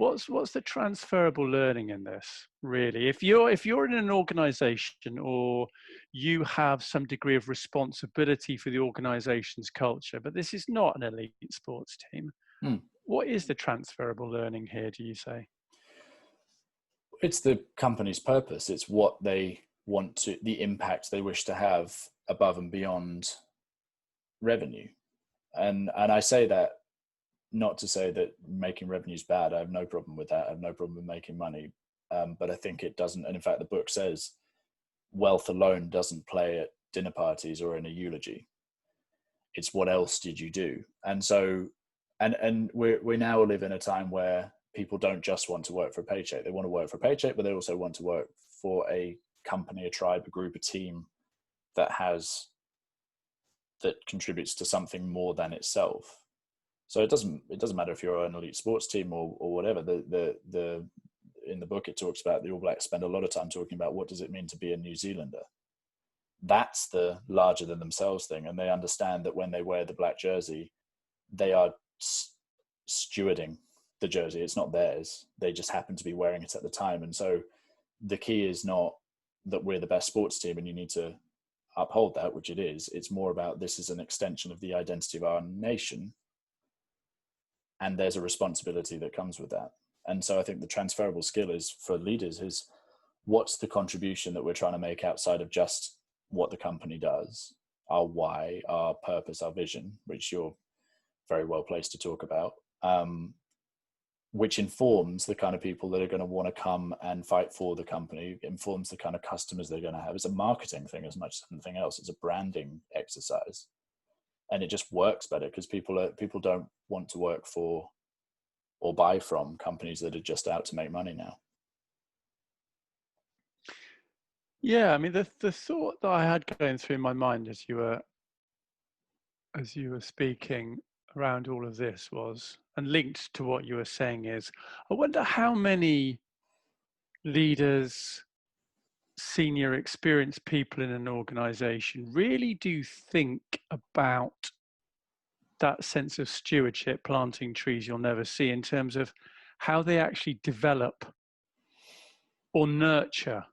What's the transferable learning in this, really? If you're in an organization, or you have some degree of responsibility for the organization's culture, but this is not an elite sports team, what is the transferable learning here, do you say? It's the company's purpose. It's what they want to, the impact they wish to have above and beyond revenue. And I say that not to say that making revenue is bad. I have no problem with that. I have no problem with making money. But I think it doesn't, and in fact, the book says wealth alone doesn't play at dinner parties or in a eulogy. It's what else did you do? And so, and we now live in a time where people don't just want to work for a paycheck. They want to work for a paycheck, but they also want to work for a company, a tribe, a group, a team that contributes to something more than itself. So it doesn't matter if you're an elite sports team or whatever. In the book, it talks about the All Blacks spend a lot of time talking about what does it mean to be a New Zealander. That's the larger than themselves thing. And they understand that when they wear the black jersey, they are stewarding the jersey. It's not theirs. They just happen to be wearing it at the time. And so the key is not that we're the best sports team and you need to uphold that, which it is. It's more about this is an extension of the identity of our nation. And there's a responsibility that comes with that. And so I think the transferable skill is for leaders is what's the contribution that we're trying to make outside of just what the company does, our why, our purpose, our vision, which you're very well placed to talk about, which informs the kind of people that are going to want to come and fight for the company, informs the kind of customers they're going to have. It's a marketing thing as much as anything else. It's a branding exercise. And it just works better because people don't want to work for or buy from companies that are just out to make money now. Yeah, I mean, the thought that I had going through my mind as you were speaking around all of this was, and linked to what you were saying is, I wonder how many leaders, senior experienced people in an organization really do think about that sense of stewardship, planting trees you'll never see, in terms of how they actually develop or nurture,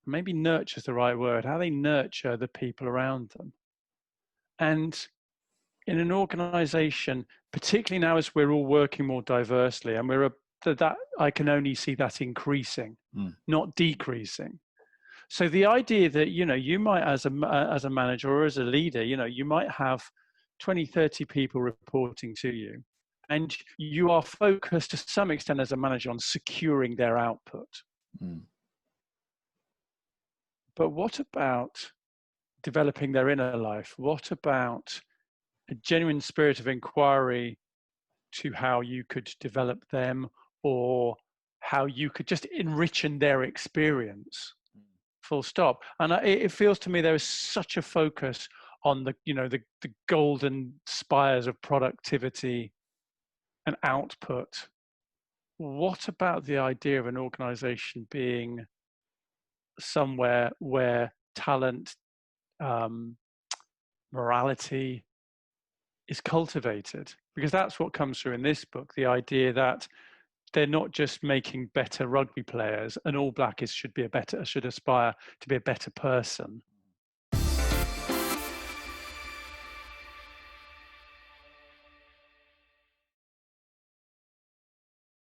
maybe nurture is the right word, how they nurture the people around them. And in an organization, particularly now as we're all working more diversely, and that I can only see that increasing, not decreasing. So the idea that, you might, as a manager or as a leader, you might have 20, 30 people reporting to you, and you are focused to some extent as a manager on securing their output. But what about developing their inner life? What about a genuine spirit of inquiry to how you could develop them, or how you could just enrich their experience? Full stop. And it feels to me there is such a focus on the golden spires of productivity and output. What about the idea of an organization being somewhere where talent, morality is cultivated? Because that's what comes through in this book, the idea that they're not just making better rugby players. An All Black should aspire to be a better person.